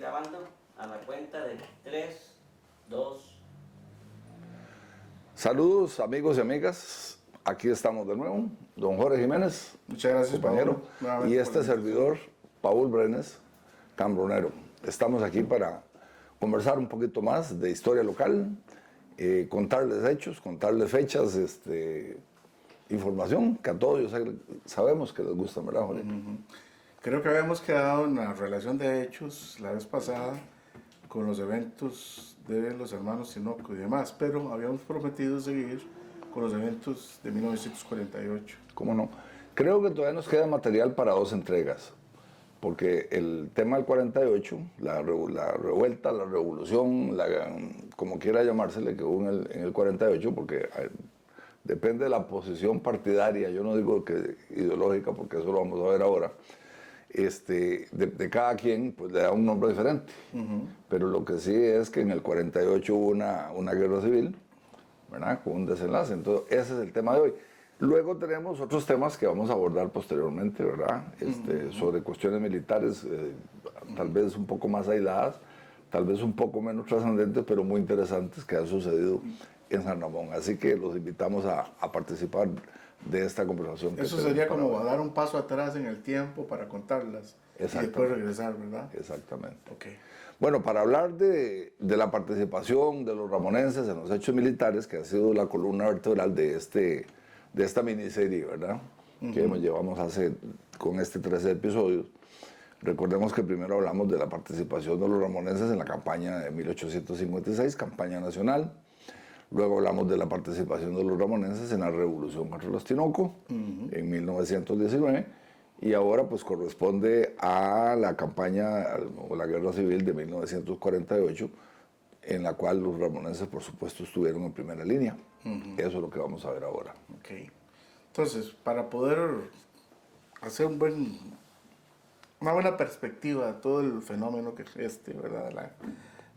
grabando a la cuenta de 3, 2. Saludos amigos y amigas, aquí estamos de nuevo, don Jorge Jiménez, muchas gracias, compañero, Paul, y este servidor, Paul Brenes, cambronero. Estamos aquí para conversar un poquito más de historia local, contarles hechos, contarles fechas, información que a todos sabemos que les gusta, ¿verdad, Jorge? Creo que habíamos quedado en la relación de hechos la vez pasada con los eventos de los hermanos Tinoco y demás, pero habíamos prometido seguir con los eventos de 1948. ¿Cómo no? Creo que todavía nos queda material para 2 entregas, porque el tema del 48, la revuelta, la revolución, como quiera llamársele, que hubo en el 48, porque depende de la posición partidaria, yo no digo que ideológica, porque eso lo vamos a ver ahora, de cada quien pues le da un nombre diferente. Pero lo que sí es que en el 48 hubo una guerra civil, ¿verdad? Con un desenlace. Entonces ese es el tema de hoy. Luego tenemos otros temas que vamos a abordar posteriormente, ¿verdad? Sobre cuestiones militares, tal vez un poco más aisladas, tal vez un poco menos trascendentes, pero muy interesantes que han sucedido en San Ramón. Así que los invitamos a participar de esta conversación. Eso sería como dar un paso atrás en el tiempo para contarlas y después regresar, ¿verdad? Exactamente. Okay. Bueno, para hablar de la participación de los ramonenses en los hechos militares, que ha sido la columna vertebral de esta miniserie, ¿verdad? Que llevamos con 13 episodios. Recordemos que primero hablamos de la participación de los ramonenses en la campaña de 1856, campaña nacional. Luego hablamos de la participación de los ramonenses en la revolución contra los Tinoco en 1919, y ahora pues corresponde a la campaña o la guerra civil de 1948, en la cual los ramonenses por supuesto estuvieron en primera línea. Eso es lo que vamos a ver ahora. Okay. Entonces, para poder hacer una buena perspectiva de todo el fenómeno que es ¿verdad?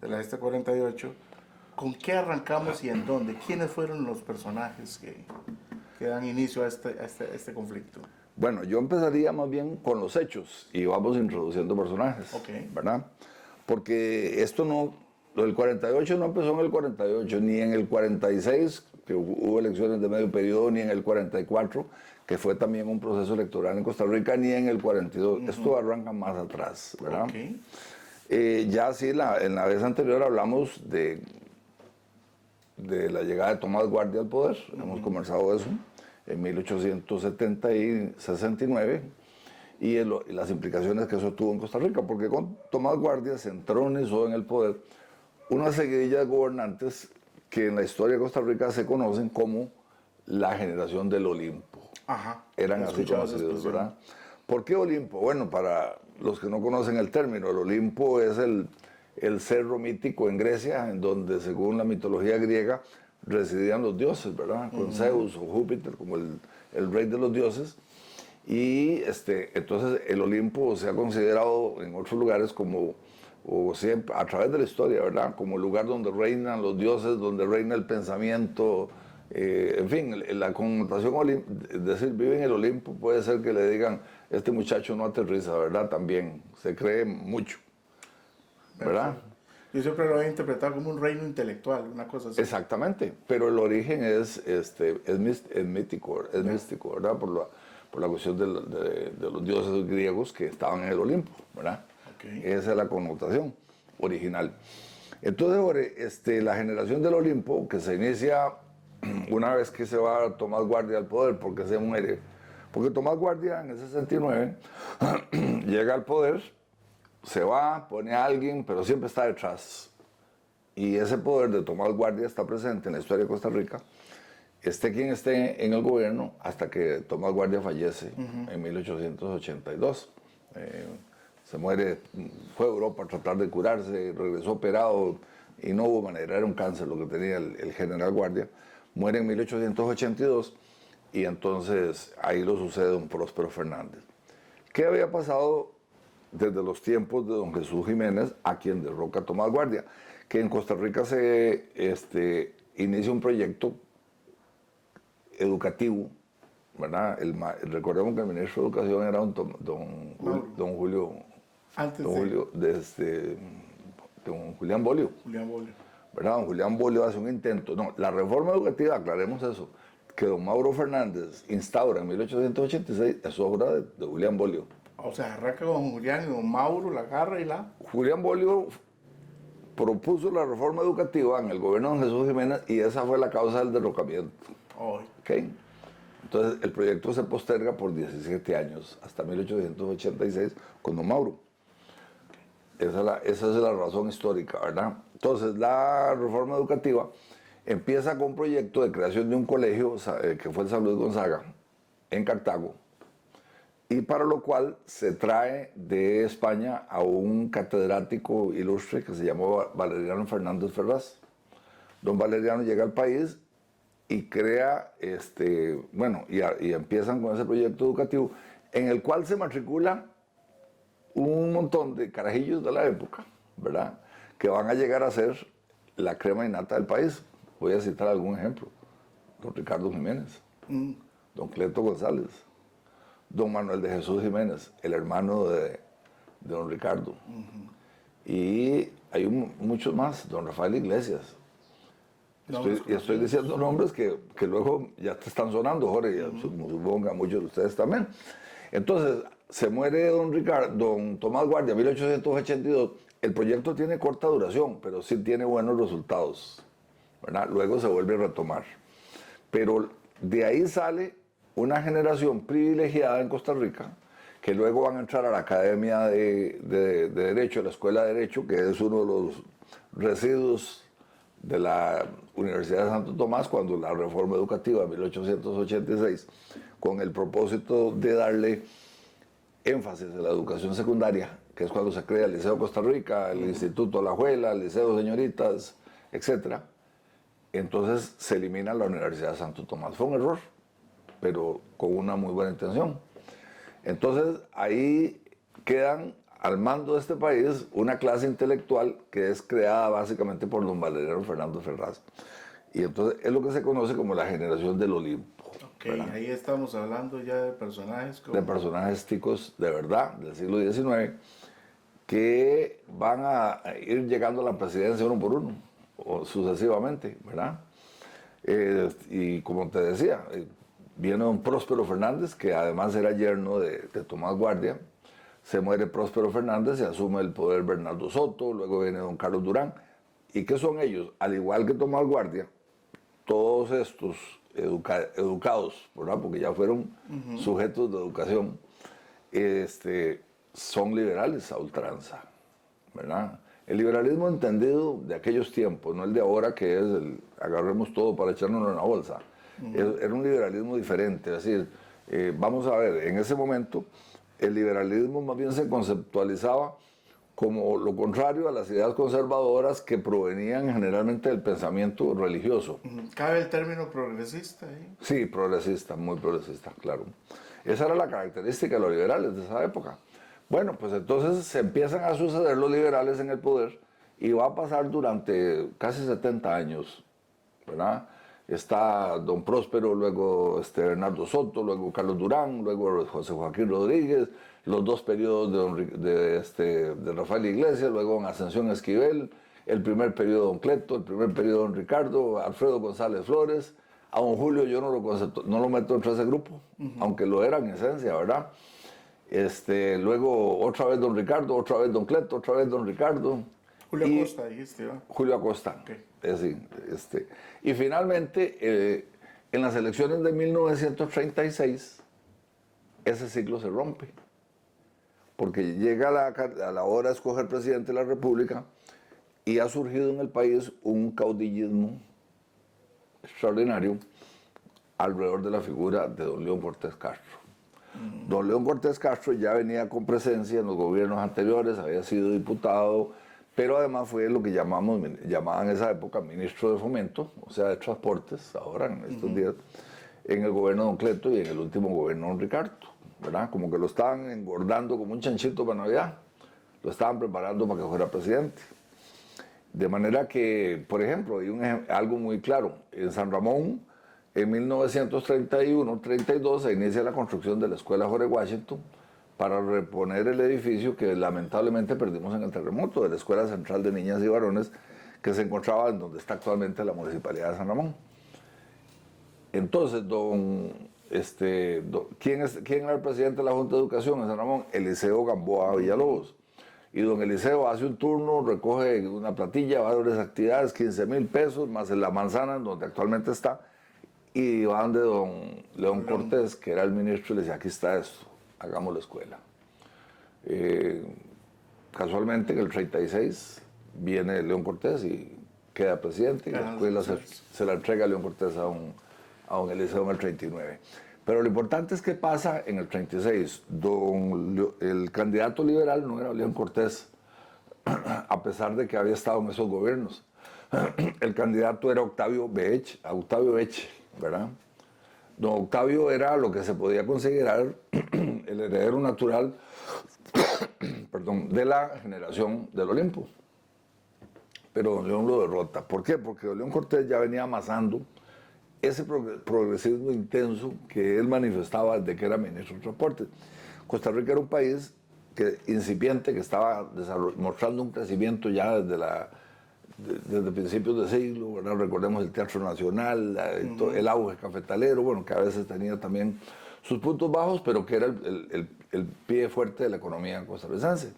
de la gesta 48, ¿con qué arrancamos y en dónde? ¿Quiénes fueron los personajes que dan inicio a este conflicto? Bueno, yo empezaría más bien con los hechos y vamos introduciendo personajes, ¿verdad? Porque lo del 48 no empezó en el 48, ni en el 46, que hubo elecciones de medio periodo, ni en el 44, que fue también un proceso electoral en Costa Rica, ni en el 42. Esto arranca más atrás, ¿verdad? Ya sí, en la vez anterior hablamos de la llegada de Tomás Guardia al poder, hemos conversado de eso, en 1870 y 69, y las implicaciones que eso tuvo en Costa Rica, porque con Tomás Guardia se entronizó en el poder una seguidilla de gobernantes que en la historia de Costa Rica se conocen como la generación del Olimpo. Eran así conocidos, ¿verdad? ¿Por qué Olimpo? Bueno, para los que no conocen el término, el Olimpo es el cerro mítico en Grecia, en donde según la mitología griega residían los dioses, ¿verdad? Con Zeus o Júpiter como el rey de los dioses. Y entonces el Olimpo se ha considerado en otros lugares como, o siempre, a través de la historia, ¿verdad? Como el lugar donde reinan los dioses, donde reina el pensamiento. En fin, la connotación, es decir, vive en el Olimpo, puede ser que le digan, este muchacho no aterriza, ¿verdad? También se cree mucho, ¿verdad? Yo siempre lo he interpretado como un reino intelectual, una cosa así. Exactamente, pero el origen es mítico, ¿verdad? Por la cuestión de los dioses griegos que estaban en el Olimpo, ¿verdad? Esa es la connotación original. Entonces, Jorge, la generación del Olimpo, que se inicia una vez que se va Tomás Guardia al poder, porque se muere, porque Tomás Guardia en el 69 llega al poder, se va, pone a alguien, pero siempre está detrás. Y ese poder de Tomás Guardia está presente en la historia de Costa Rica, esté quien esté en el gobierno, hasta que Tomás Guardia fallece en 1882. Se muere, fue a Europa a tratar de curarse, regresó operado y no hubo manera, era un cáncer lo que tenía el general Guardia. Muere en 1882 y entonces ahí lo sucede don Próspero Fernández. ¿Qué había pasado desde los tiempos de don Jesús Jiménez, a quien derroca Tomás Guardia? Que en Costa Rica se inicia un proyecto educativo, ¿verdad? Recordemos que el ministro de Educación era don Julio Antes don de Julio, don Julián Bolio. Julián Bolio. ¿Verdad? Don Julián Bolio hace un intento. No, la reforma educativa, aclaremos eso, que don Mauro Fernández instaura en 1886, es obra de Julián Bolio. O sea, arranca con Julián y don Mauro, la garra y la... Julián Bolio propuso la reforma educativa en el gobierno de don Jesús Jiménez y esa fue la causa del derrocamiento. Hoy. ¿Okay? Entonces el proyecto se posterga por 17 años, hasta 1886, con don Mauro. Esa es la razón histórica, ¿verdad? Entonces la reforma educativa empieza con un proyecto de creación de un colegio que fue el San Luis Gonzaga, en Cartago, y para lo cual se trae de España a un catedrático ilustre que se llamó Valeriano Fernández Ferraz. Don Valeriano llega al país y crea, y empiezan con ese proyecto educativo, en el cual se matricula un montón de carajillos de la época, ¿verdad?, que van a llegar a ser la crema innata del país. Voy a citar algún ejemplo. Don Ricardo Jiménez, don Cleto González, don Manuel de Jesús Jiménez, el hermano de don Ricardo. Y hay muchos más, don Rafael Iglesias. Estoy diciendo nombres que luego ya te están sonando, Jorge, y supongo que a muchos de ustedes también. Entonces, se muere don Tomás Guardia en 1882. El proyecto tiene corta duración, pero sí tiene buenos resultados, ¿verdad? Luego se vuelve a retomar. Pero de ahí sale una generación privilegiada en Costa Rica, que luego van a entrar a la Academia de Derecho, a la Escuela de Derecho, que es uno de los residuos de la Universidad de Santo Tomás, cuando la reforma educativa de 1886, con el propósito de darle énfasis a la educación secundaria, que es cuando se crea el Liceo Costa Rica, el Instituto La Juela, el Liceo Señoritas, etc. Entonces se elimina la Universidad de Santo Tomás. Fue un error, pero con una muy buena intención. Entonces ahí quedan al mando de este país una clase intelectual que es creada básicamente por don Valeriano Fernández Ferraz. Y entonces es lo que se conoce como la generación del Olimpo. Ok, ahí estamos hablando ya de personajes como... De personajes ticos de verdad del siglo XIX que van a ir llegando a la presidencia uno por uno, o sucesivamente, ¿verdad? Y como te decía, viene don Próspero Fernández, que además era yerno de Tomás Guardia. Se muere Próspero Fernández y asume el poder Bernardo Soto, luego viene don Carlos Durán. ¿Y qué son ellos? Al igual que Tomás Guardia, todos estos educados, ¿verdad?, porque ya fueron sujetos de educación, son liberales a ultranza, ¿verdad? El liberalismo entendido de aquellos tiempos, no el de ahora, que es el agarremos todo para echarnos en la bolsa. Era un liberalismo diferente, es decir, vamos a ver, en ese momento el liberalismo más bien se conceptualizaba como lo contrario a las ideas conservadoras que provenían generalmente del pensamiento religioso. ¿Cabe el término progresista ahí? Sí, progresista, muy progresista, claro. Esa era la característica de los liberales de esa época. Bueno, pues entonces se empiezan a suceder los liberales en el poder y va a pasar durante casi 70 años, ¿verdad? Está don Próspero, luego Bernardo Soto, luego Carlos Durán, luego José Joaquín Rodríguez, los dos periodos de Rafael Iglesias, luego don Ascensión Esquivel, el primer periodo de don Cleto, el primer periodo de don Ricardo, Alfredo González Flores. A don Julio yo no lo meto entre ese grupo, aunque lo era en esencia, ¿verdad? Luego otra vez don Ricardo, otra vez don Cleto, otra vez don Ricardo. Julio Acosta, dijiste, ¿va? Julio Acosta. Okay. Y finalmente, en las elecciones de 1936, ese ciclo se rompe. Porque llega a la hora de escoger presidente de la República y ha surgido en el país un caudillismo extraordinario alrededor de la figura de don León Cortés Castro. Don León Cortés Castro ya venía con presencia en los gobiernos anteriores, había sido diputado, pero además fue lo que llamaban en esa época ministro de Fomento, o sea, de Transportes, ahora en estos días, en el gobierno de don Cleto y en el último gobierno de don Ricardo, ¿verdad? Como que lo estaban engordando como un chanchito para Navidad, lo estaban preparando para que fuera presidente. De manera que, por ejemplo, hay algo muy claro, en San Ramón, en 1931-32 se inicia la construcción de la Escuela Jorge Washington para reponer el edificio que lamentablemente perdimos en el terremoto de la Escuela Central de Niñas y Varones, que se encontraba en donde está actualmente la Municipalidad de San Ramón. Entonces, ¿quién era el presidente de la Junta de Educación en San Ramón? Eliseo Gamboa Villalobos. Y don Eliseo hace un turno, recoge una platilla, va a varias actividades, 15,000 pesos, más en La Manzana, en donde actualmente está, y van de don León Cortés, que era el ministro, y le decía, aquí está esto, hagamos la escuela. Casualmente en el 36 viene León Cortés y queda presidente, y la escuela se la entrega a León Cortés a don Eliseo en el 39. Pero lo importante es que pasa en el 36. El candidato liberal no era León Cortés, a pesar de que había estado en esos gobiernos. El candidato era Octavio Beche, ¿verdad? Don Octavio era lo que se podía considerar el heredero natural de la generación del Olimpo. Pero don León lo derrota. ¿Por qué? Porque don León Cortés ya venía amasando ese progresismo intenso que él manifestaba desde que era ministro de Transporte. Costa Rica era un país incipiente, que estaba mostrando un crecimiento ya desde principios de siglo, ¿verdad? Recordemos el Teatro Nacional, el auge cafetalero, bueno, que a veces tenía también sus puntos bajos, pero que era el pie fuerte de la economía costarricense.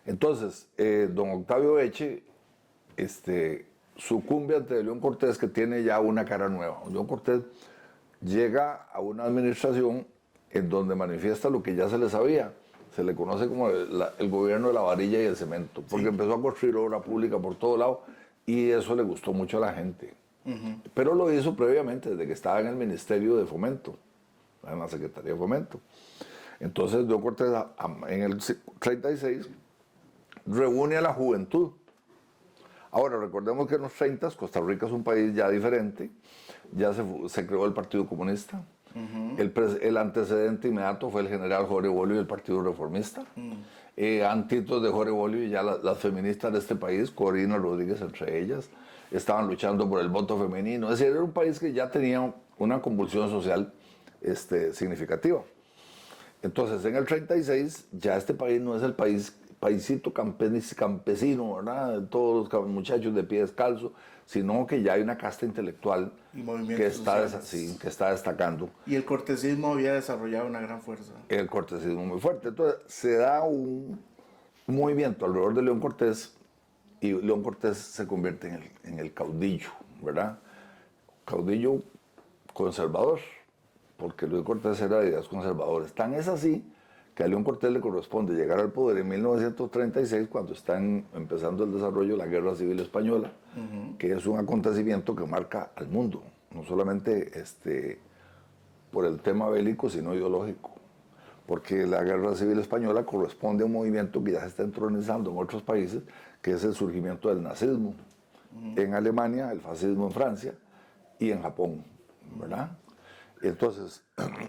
Entonces, don Octavio Eche, sucumbe ante León Cortés, que tiene ya una cara nueva. León Cortés llega a una administración en donde manifiesta lo que ya se le sabía. Se le conoce como el gobierno de la varilla y el cemento, porque empezó a construir obra pública por todo lado y eso le gustó mucho a la gente. Pero lo hizo previamente, desde que estaba en el Ministerio de Fomento, en la Secretaría de Fomento. Entonces León Cortés en el 36 reúne a la juventud. Ahora, recordemos que en los 30 Costa Rica es un país ya diferente, ya se creó el Partido Comunista, el antecedente inmediato fue el general Jorge Bolio y el Partido Reformista, antitos de Jorge Bolio y ya las feministas de este país, Corina Rodríguez entre ellas, estaban luchando por el voto femenino, es decir, era un país que ya tenía una convulsión social significativa. Entonces, en el 36 ya este país no es el paisito campesino, ¿verdad? Todos los muchachos de pie descalzo, sino que ya hay una casta intelectual que está destacando. Y el cortesismo había desarrollado una gran fuerza. El cortesismo muy fuerte. Entonces se da un movimiento alrededor de León Cortés y León Cortés se convierte en el caudillo, ¿verdad? Caudillo conservador, porque León Cortés era de ideas conservadoras. Tan es así que a León Cortés le corresponde llegar al poder en 1936, cuando está empezando el desarrollo de la Guerra Civil Española, que es un acontecimiento que marca al mundo, no solamente por el tema bélico, sino ideológico, porque la Guerra Civil Española corresponde a un movimiento que ya se está entronizando en otros países, que es el surgimiento del nazismo, en Alemania, el fascismo en Francia y en Japón, ¿verdad? Entonces,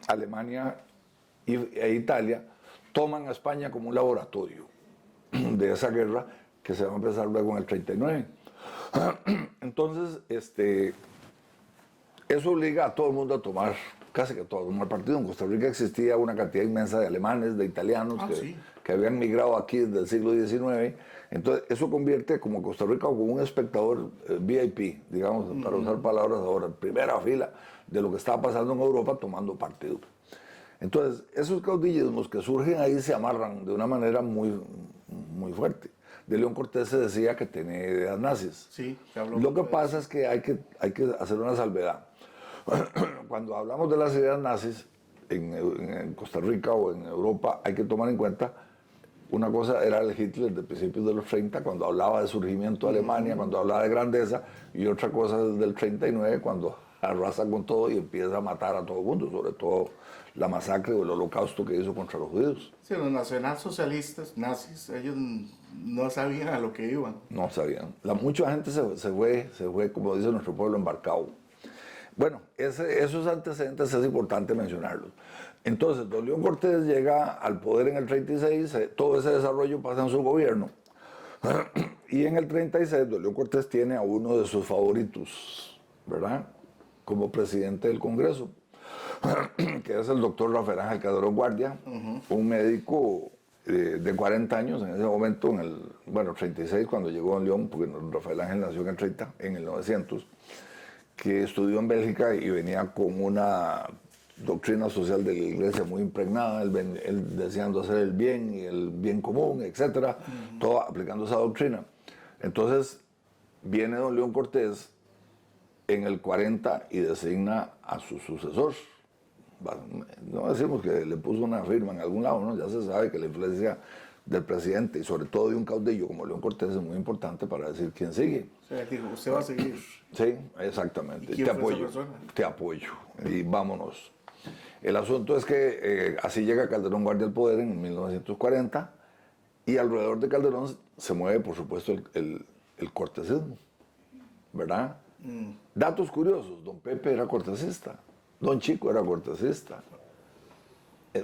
Alemania e Italia toman a España como un laboratorio de esa guerra que se va a empezar luego en el 39. Entonces, eso obliga a todo el mundo a tomar, casi que todo, tomar partido. En Costa Rica existía una cantidad inmensa de alemanes, de italianos, que habían migrado aquí desde el siglo XIX. Entonces, eso convierte como Costa Rica como un espectador VIP, digamos, para usar palabras ahora, primera fila de lo que estaba pasando en Europa tomando partido. Entonces, esos caudillismos que surgen ahí se amarran de una manera muy, muy fuerte. De León Cortés se decía que tenía ideas nazis. Sí, se habló. Lo que pasa es que hay que hacer una salvedad. Cuando hablamos de las ideas nazis en Costa Rica o en Europa, hay que tomar en cuenta una cosa, era el Hitler de principios de los 30, cuando hablaba de surgimiento de Alemania, cuando hablaba de grandeza, y otra cosa desde el 39, cuando arrasa con todo y empieza a matar a todo el mundo, sobre todo la masacre o el holocausto que hizo contra los judíos. Sí, los nacionalsocialistas, nazis, ellos no sabían a lo que iban. No sabían. Mucha gente se fue, como dice nuestro pueblo, embarcado. Bueno, esos antecedentes es importante mencionarlos. Entonces, don León Cortés llega al poder en el 36, todo ese desarrollo pasa en su gobierno. Y en el 36, don León Cortés tiene a uno de sus favoritos, ¿verdad?, como presidente del Congreso. que es el doctor Rafael Ángel Calderón Guardia, un médico de 40 años en ese momento, 36 cuando llegó a León, porque Rafael Ángel nació en el 30, en el 900, que estudió en Bélgica y venía con una doctrina social de la iglesia muy impregnada, él deseando hacer el bien y el bien común, etcétera, todo aplicando esa doctrina. Entonces viene don León Cortés en el 40 y designa a su sucesor. No decimos que le puso una firma en algún lado, ¿no? Ya se sabe que la influencia del presidente y sobre todo de un caudillo como León Cortés es muy importante para decir quién sigue. O sea, dijo, usted va a seguir. Sí, exactamente. ¿Y quién fue esa persona? Te apoyo y vámonos. El asunto es que así llega Calderón Guardia al poder en 1940 y alrededor de Calderón se mueve, por supuesto, el cortesismo, ¿verdad? Datos curiosos, don Pepe era cortesista, don Chico era cortesista.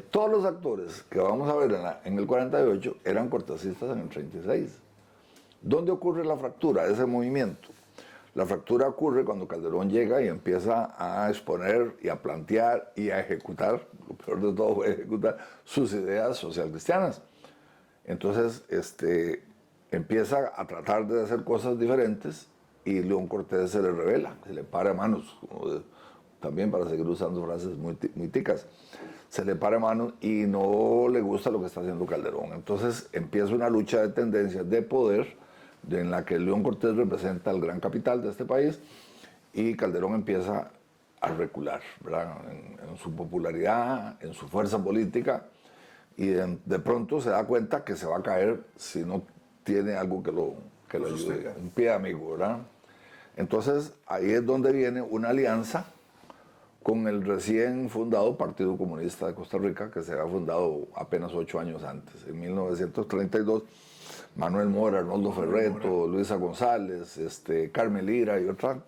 Todos los actores que vamos a ver en el 48 eran cortesistas en el 36. ¿Dónde ocurre la fractura de ese movimiento? La fractura ocurre cuando Calderón llega y empieza a exponer y a plantear y a ejecutar, lo peor de todo fue ejecutar sus ideas socialcristianas. Entonces empieza a tratar de hacer cosas diferentes y León Cortés se le revela, se le para manos, también para seguir usando frases muy ticas, se le para manos y no le gusta lo que está haciendo Calderón. Entonces empieza una lucha de tendencias de poder en la que León Cortés representa el gran capital de este país y Calderón empieza a recular, ¿verdad? En su popularidad, en su fuerza política y de pronto se da cuenta que se va a caer si no tiene algo que lo ayude, un pie amigo, ¿verdad? Entonces ahí es donde viene una alianza con el recién fundado Partido Comunista de Costa Rica, que se había fundado apenas 8 años antes, en 1932. Manuel Mora, Arnoldo Ferreto, Luisa González, Carmen Lira y otra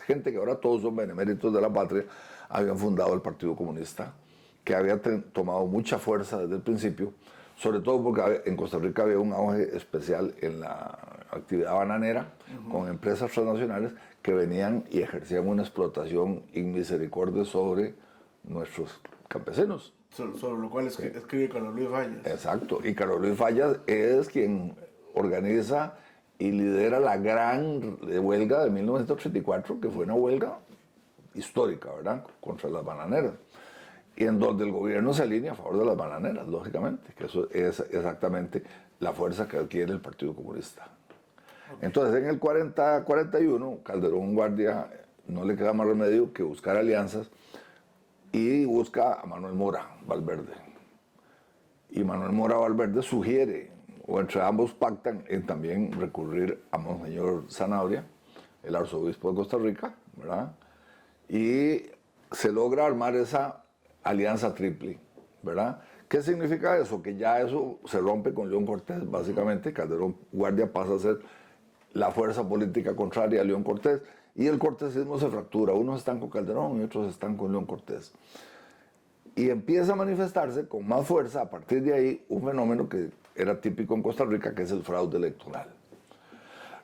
gente que ahora todos son beneméritos de la patria, habían fundado el Partido Comunista, que había tomado mucha fuerza desde el principio, sobre todo porque en Costa Rica había un auge especial en la actividad bananera, con empresas transnacionales que venían y ejercían una explotación inmisericordia sobre nuestros campesinos. Sobre lo cual escribe Carlos Luis Fallas. Exacto, y Carlos Luis Fallas es quien organiza y lidera la gran huelga de 1934, que fue una huelga histórica, ¿verdad?, contra las bananeras, y en donde el gobierno se alinea a favor de las bananeras, lógicamente, que eso es exactamente la fuerza que adquiere el Partido Comunista. Okay. Entonces, en el 40-41, Calderón Guardia no le queda más remedio que buscar alianzas y busca a Manuel Mora Valverde. Y Manuel Mora Valverde sugiere, o entre ambos pactan, en también recurrir a Monseñor Sanabria, el arzobispo de Costa Rica, ¿verdad? Y se logra armar esa alianza triple, ¿verdad? ¿Qué significa eso? Que ya eso se rompe con León Cortés, básicamente. Calderón Guardia pasa a ser la fuerza política contraria a León Cortés y el cortesismo se fractura. Unos están con Calderón y otros están con León Cortés. Y empieza a manifestarse con más fuerza a partir de ahí un fenómeno que era típico en Costa Rica, que es el fraude electoral.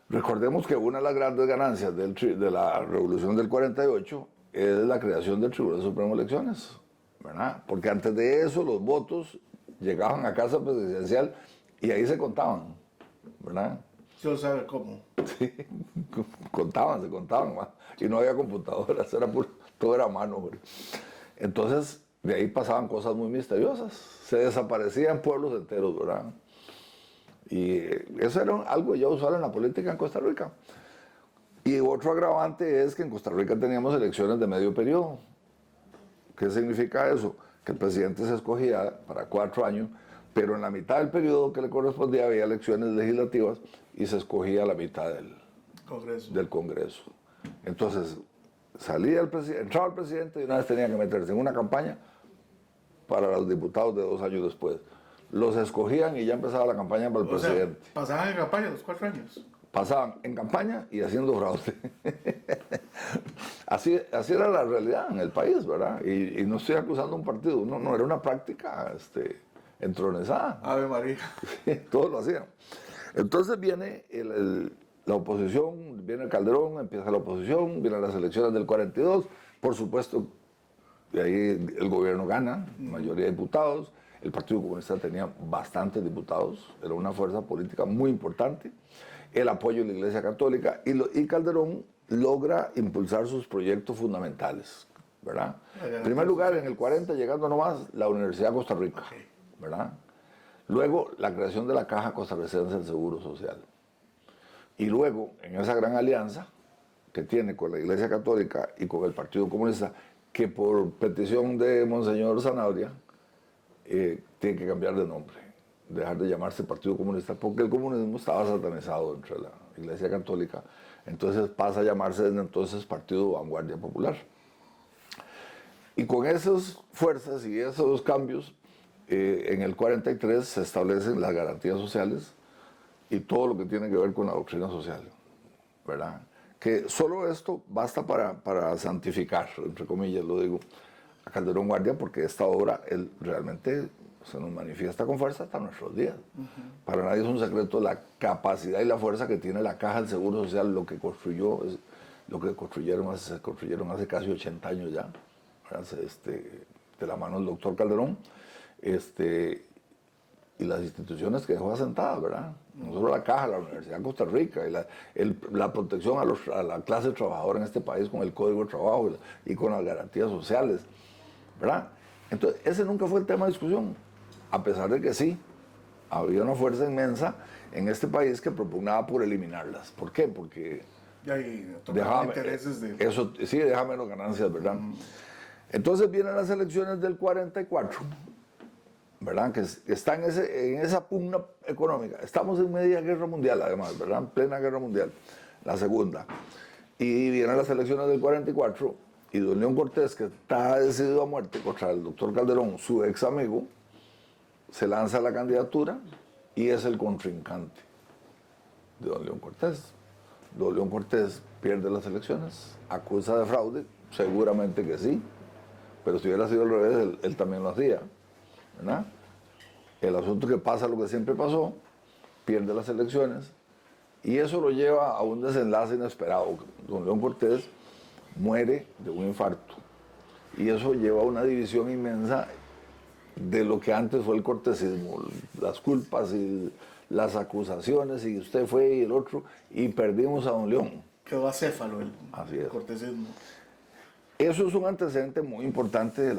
Recordemos que una de las grandes ganancias de la revolución del 48 es la creación del Tribunal Supremo de Elecciones, ¿verdad? Porque antes de eso los votos llegaban a casa presidencial y ahí se contaban, ¿verdad? ¿Usted sabe cómo? Sí, se contaban, y no había computadoras, todo era a mano, hombre. Entonces, de ahí pasaban cosas muy misteriosas, se desaparecían pueblos enteros, ¿verdad? Y eso era algo ya usual en la política en Costa Rica. Y otro agravante es que en Costa Rica teníamos elecciones de medio periodo. ¿Qué significa eso? Que el presidente se escogía para 4 años, pero en la mitad del periodo que le correspondía había elecciones legislativas y se escogía la mitad del Congreso. Entonces, entraba el presidente y una vez tenía que meterse en una campaña para los diputados de 2 años después. Los escogían y ya empezaba la campaña para el presidente. Sea, pasaban en campaña los 4 años. Pasaban en campaña y haciendo fraude. Así era la realidad en el país, ¿verdad? Y no estoy acusando a un partido, no era una práctica entronizada. Ave María. Todos lo hacían. Entonces viene la oposición, viene Calderón, empieza la oposición, vienen las elecciones del 42, por supuesto y ahí el gobierno gana, mayoría de diputados. El Partido Comunista tenía bastantes diputados, era una fuerza política muy importante. El apoyo de la Iglesia Católica y Calderón logra impulsar sus proyectos fundamentales, ¿verdad? En primer lugar, en el 40, llegando nomás, la Universidad de Costa Rica, ¿verdad? Luego, la creación de la Caja Costarricense del Seguro Social. Y luego, en esa gran alianza que tiene con la Iglesia Católica y con el Partido Comunista, que por petición de Monseñor Zanabria, tiene que cambiar de nombre, dejar de llamarse Partido Comunista, porque el comunismo estaba satanizado entre la Iglesia Católica. Entonces pasa a llamarse desde entonces Partido Vanguardia Popular. Y con esas fuerzas y esos cambios, en el 43 se establecen las garantías sociales y todo lo que tiene que ver con la doctrina social, ¿verdad? Que solo esto basta para santificar, entre comillas lo digo, a Calderón Guardia, porque esta obra él realmente se nos manifiesta con fuerza hasta nuestros días. Para nadie es un secreto la capacidad y la fuerza que tiene la Caja del Seguro Social, lo que construyeron hace casi 80 años ya, de la mano del doctor Calderón, y las instituciones que dejó asentadas, ¿verdad? No solo la Caja, la Universidad de Costa Rica, y la protección a la clase trabajadora en este país con el Código de Trabajo y con las garantías sociales, ¿verdad? Entonces, ese nunca fue el tema de discusión, a pesar de que sí, había una fuerza inmensa en este país que propugnaba por eliminarlas. ¿Por qué? Porque dejaba intereses de... Eso sí, deja menos ganancias, ¿verdad? Entonces vienen las elecciones del 44, ¿verdad? Que están en esa pugna económica. Estamos en media guerra mundial, además, ¿verdad? En plena guerra mundial, la segunda. Y vienen las elecciones del 44 y don León Cortés, que está decidido a muerte contra el doctor Calderón, su ex amigo, se lanza a la candidatura y es el contrincante de don León Cortés. Don León Cortés pierde las elecciones, acusa de fraude, seguramente que sí, pero si hubiera sido al revés, él también lo hacía, ¿verdad? El asunto que pasa lo que siempre pasó, pierde las elecciones y eso lo lleva a un desenlace inesperado. Don León Cortés muere de un infarto y eso lleva a una división inmensa de lo que antes fue el cortesismo, las culpas y las acusaciones, y usted fue y el otro, y perdimos a don León. Quedó acéfalo el Así es. cortesismo. Eso es un antecedente muy importante del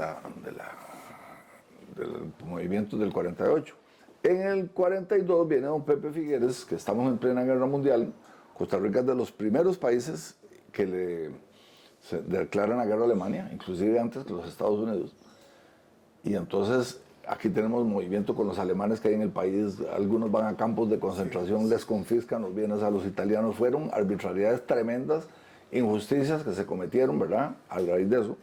movimiento del 48. En el 42 viene don Pepe Figueres, que estamos en plena guerra mundial. Costa Rica es de los primeros países que se declaran la guerra a Alemania, inclusive antes que los Estados Unidos. Y entonces aquí tenemos movimiento con los alemanes que hay en el país. Algunos van a campos de concentración, les confiscan los bienes a los italianos. Fueron arbitrariedades tremendas, injusticias que se cometieron, ¿verdad? A raíz de eso.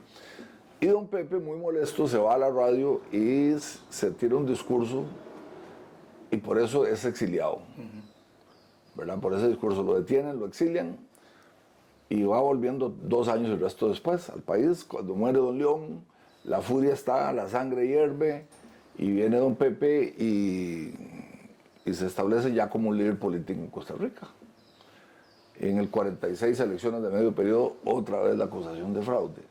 Y don Pepe, muy molesto, se va a la radio y se tira un discurso y por eso es exiliado, ¿verdad? Por ese discurso lo detienen, lo exilian y va volviendo 2 años y el resto después al país. Cuando muere don León, la furia está, la sangre hierve y viene don Pepe y se establece ya como un líder político en Costa Rica. En el 46, elecciones de medio periodo, otra vez la acusación de fraude.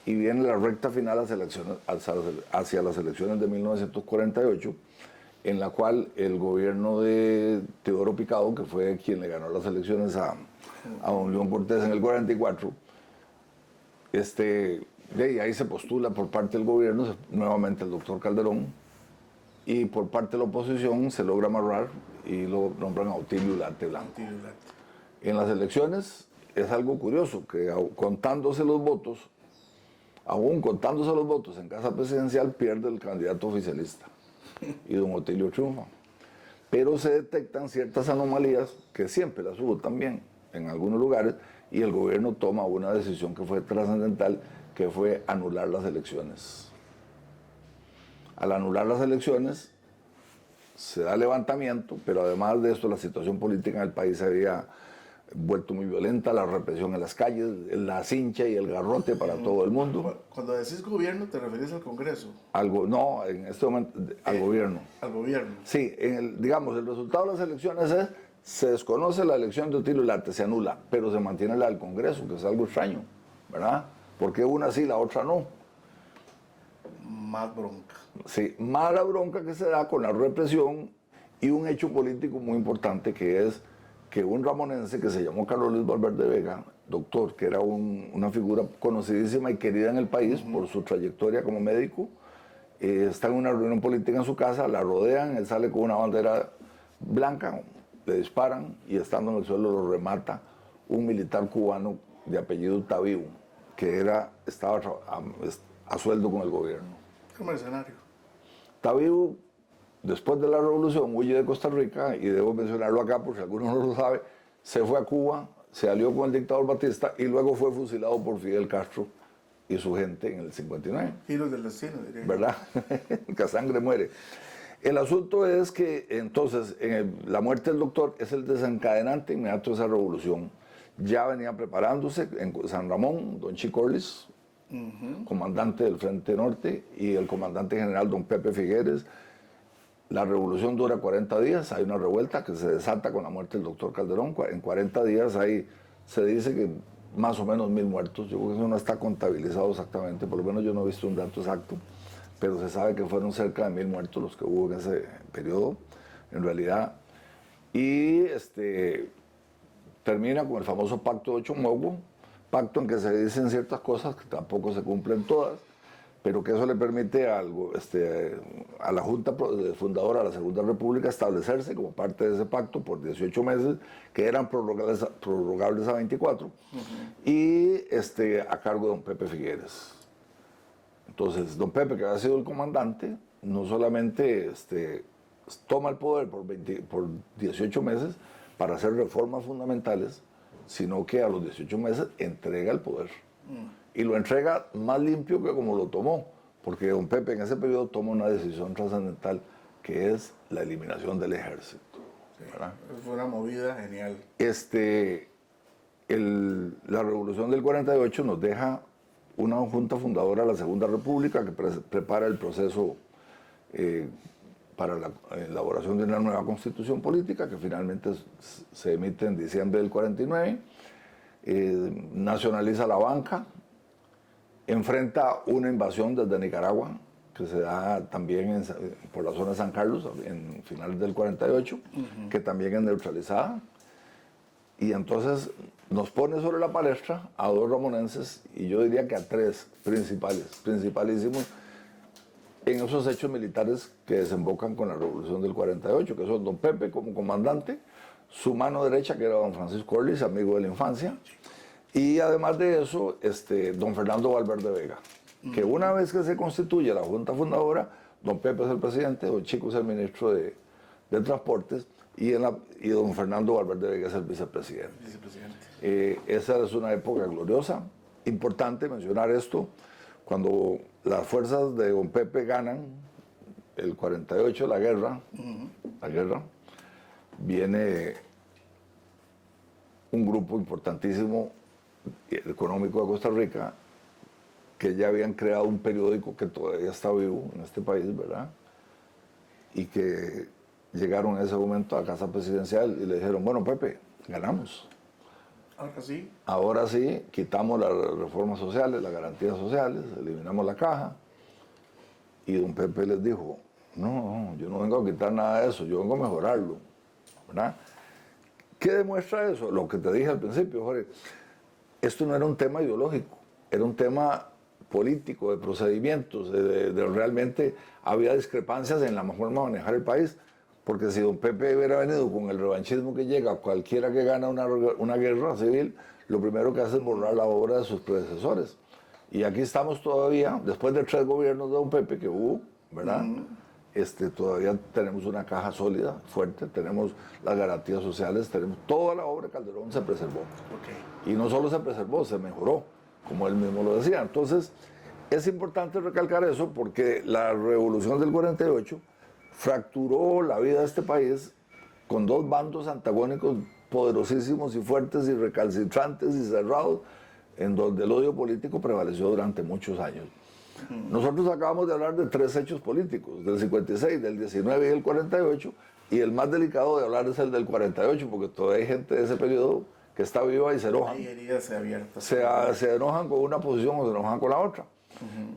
Y viene la recta final hacia las elecciones de 1948, en la cual el gobierno de Teodoro Picado, que fue quien le ganó las elecciones a don León Cortés en el 44, y ahí se postula por parte del gobierno nuevamente el doctor Calderón, y por parte de la oposición se logra amarrar y lo nombran a Otilio Ulate Blanco. En las elecciones es algo curioso, que contándose los votos, aún contándose los votos en casa presidencial, pierde el candidato oficialista y don Otilio triunfa. Pero se detectan ciertas anomalías, que siempre las hubo también en algunos lugares, y el gobierno toma una decisión que fue trascendental, que fue anular las elecciones. Al anular las elecciones se da levantamiento, pero además de esto la situación política en el país se había vuelto muy violenta, la represión en las calles, la cincha y el garrote para todo el mundo. Cuando decís gobierno, ¿te refieres al Congreso? No, en este momento al gobierno. Al gobierno. Sí, digamos, el resultado de las elecciones es, se desconoce la elección de Otilio Ulate, se anula, pero se mantiene la del Congreso, que es algo extraño, ¿verdad? Porque una sí, la otra no. más bronca. Sí, más la bronca que se da con la represión y un hecho político muy importante que es que un ramonense que se llamó Carlos Luis Valverde Vega, doctor, que era una figura conocidísima y querida en el país por su trayectoria como médico, está en una reunión política en su casa, la rodean, él sale con una bandera blanca, le disparan y estando en el suelo lo remata un militar cubano de apellido Tabiu, que estaba a sueldo con el gobierno. Un mercenario. Tabiu, después de la revolución, huye de Costa Rica, y debo mencionarlo acá por si alguno no lo sabe, se fue a Cuba, se alió con el dictador Batista y luego fue fusilado por Fidel Castro y su gente en el 59. Giros del destino, diría. ¿Verdad? Que sangre muere. El asunto es que entonces la muerte del doctor es el desencadenante inmediato de esa revolución. Ya venía preparándose en San Ramón, don Chico Orlis, comandante del Frente Norte, y el comandante general don Pepe Figueres. La revolución dura 40 días, hay una revuelta que se desata con la muerte del doctor Calderón. En 40 días se dice que más o menos 1000 muertos. Yo creo que eso no está contabilizado exactamente, por lo menos yo no he visto un dato exacto, pero se sabe que fueron cerca de 1000 muertos los que hubo en ese periodo, en realidad. Y termina con el famoso Pacto de Chomogo, pacto en que se dicen ciertas cosas que tampoco se cumplen todas, pero que eso le permite a la Junta Fundadora de la Segunda República establecerse como parte de ese pacto por 18 meses, que eran prorrogables a 24, y a cargo de don Pepe Figueres. Entonces, don Pepe, que había sido el comandante, no solamente toma el poder por 18 meses para hacer reformas fundamentales, sino que a los 18 meses entrega el poder. Y lo entrega más limpio que como lo tomó, porque don Pepe en ese periodo toma una decisión trascendental, que es la eliminación del ejército. Sí, fue una movida genial. La revolución del 48 nos deja una junta fundadora de la Segunda República que prepara el proceso para la elaboración de una nueva constitución política, que finalmente se emite en diciembre del 49, nacionaliza la banca, enfrenta una invasión desde Nicaragua, que se da también por la zona de San Carlos, en finales del 48, que también es neutralizada. Y entonces nos pone sobre la palestra a dos ramonenses, y yo diría que a tres principalísimos, en esos hechos militares que desembocan con la revolución del 48, que son don Pepe como comandante, su mano derecha, que era don Francisco Orlis, amigo de la infancia, y además de eso, don Fernando Valverde Vega, que una vez que se constituye la Junta Fundadora, don Pepe es el presidente, don Chico es el ministro de Transportes, y don Fernando Valverde Vega es el vicepresidente. Esa es una época gloriosa. Importante mencionar esto, cuando las fuerzas de don Pepe ganan el 48, la guerra, viene un grupo importantísimo económico de Costa Rica, que ya habían creado un periódico que todavía está vivo en este país, ¿verdad? Y que llegaron en ese momento a la Casa Presidencial y le dijeron, bueno, Pepe, ganamos. Ahora sí, quitamos las reformas sociales, las garantías sociales, eliminamos la caja. Y don Pepe les dijo, no, yo no vengo a quitar nada de eso, yo vengo a mejorarlo, ¿verdad? ¿Qué demuestra eso? Lo que te dije al principio, Jorge. Esto no era un tema ideológico, era un tema político, de procedimientos, realmente había discrepancias en la forma de manejar el país, porque si don Pepe hubiera venido con el revanchismo que llega, cualquiera que gana una guerra civil, lo primero que hace es borrar la obra de sus predecesores. Y aquí estamos todavía, después de 3 gobiernos de don Pepe que hubo, ¿verdad? Todavía tenemos una caja sólida, fuerte, tenemos las garantías sociales, tenemos toda la obra de Calderón se preservó. Y no solo se preservó, se mejoró, como él mismo lo decía. Entonces, es importante recalcar eso porque la revolución del 48 fracturó la vida de este país con 2 bandos antagónicos poderosísimos y fuertes y recalcitrantes y cerrados, en donde el odio político prevaleció durante muchos años. Nosotros acabamos de hablar de 3 hechos políticos, del 56, del 19 y del 48, y el más delicado de hablar es el del 48, porque todavía hay gente de ese periodo que está viva y se enojan. Hay heridas abiertas. Se enojan con una posición o se enojan con la otra.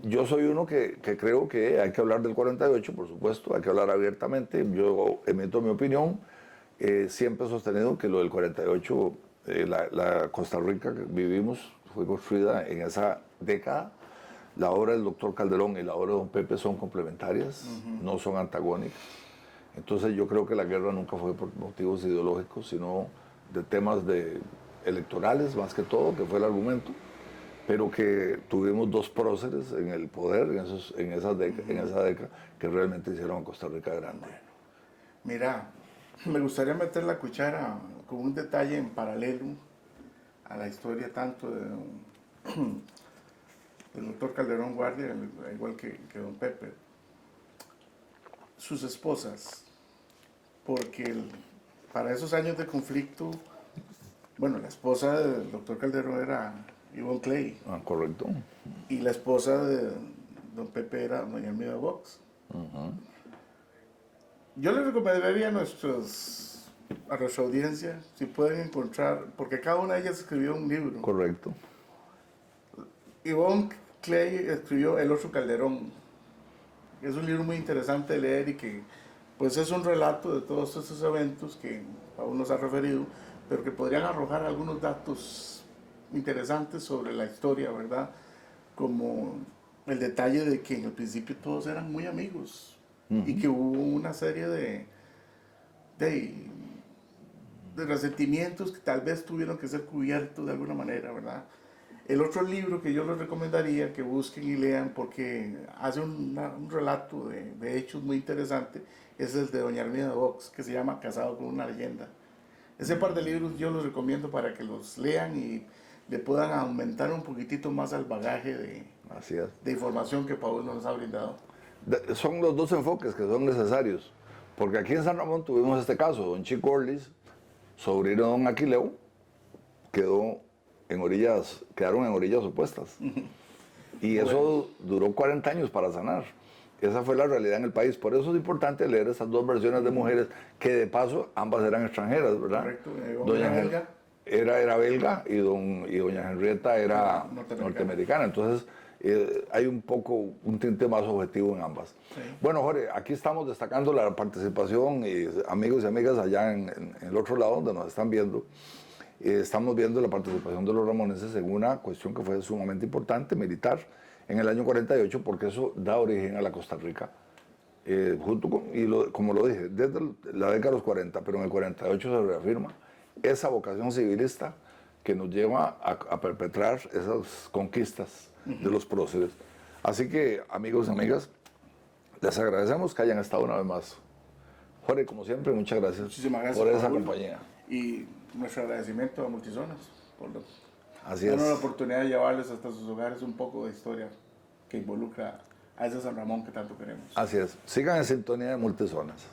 Yo soy uno que creo que hay que hablar del 48, por supuesto, hay que hablar abiertamente. Yo emito mi opinión. Siempre he sostenido que lo del 48, la Costa Rica que vivimos, fue construida en esa década. La obra del doctor Calderón y la obra de don Pepe son complementarias, no son antagónicas. Entonces yo creo que la guerra nunca fue por motivos ideológicos, sino de temas electorales más que todo, que fue el argumento, pero que tuvimos dos próceres en el poder en esa década que realmente hicieron a Costa Rica grande. Mira, me gustaría meter la cuchara con un detalle en paralelo a la historia tanto del doctor Calderón Guardia, igual que don Pepe. Sus esposas, porque para esos años de conflicto, bueno, la esposa del doctor Calderón era Yvonne Clay. Ah, correcto. Y la esposa de don Pepe era doña Armida Vox. Yo le recomendaría a nuestra audiencia, si pueden encontrar, porque cada una de ellas escribió un libro. Correcto. Yvonne Clay escribió El otro Calderón. Es un libro muy interesante de leer y que pues es un relato de todos estos eventos que aún nos ha referido, pero que podrían arrojar algunos datos interesantes sobre la historia, ¿verdad? Como el detalle de que en el principio todos eran muy amigos y que hubo una serie de resentimientos que tal vez tuvieron que ser cubiertos de alguna manera, ¿verdad? El otro libro que yo les recomendaría que busquen y lean porque hace un relato de hechos muy interesante es el de doña Armida Vox, que se llama Casado con una leyenda. Ese par de libros yo los recomiendo para que los lean y le puedan aumentar un poquitito más al bagaje de información que Paul nos ha brindado. Son los dos enfoques que son necesarios, porque aquí en San Ramón tuvimos este caso, don Chico Orlis, sobrino de don Aquileo, quedaron en orillas opuestas. Y eso duró 40 años para sanar. Esa fue la realidad en el país. Por eso es importante leer esas dos versiones de mujeres, que de paso ambas eran extranjeras, ¿verdad? Correcto. Doña Helga era belga y doña Henrietta era norteamericana. Entonces hay un tinte más objetivo en ambas. Sí. Bueno, Jorge, aquí estamos destacando la participación y amigos y amigas allá en el otro lado donde nos están viendo. Estamos viendo la participación de los ramoneses en una cuestión que fue sumamente importante, militar, en el año 48, porque eso da origen a la Costa Rica. Como lo dije, desde la década de los 40, pero en el 48 se reafirma esa vocación civilista que nos lleva a perpetrar esas conquistas de los próceres. Así que, amigos y amigas, les agradecemos que hayan estado una vez más. Jorge, como siempre, muchas gracias por esa compañía. Y nuestro agradecimiento a Multizonas por Así darnos la oportunidad de llevarles hasta sus hogares un poco de historia que involucra a ese San Ramón que tanto queremos. Así es. Sigan en sintonía de Multizonas.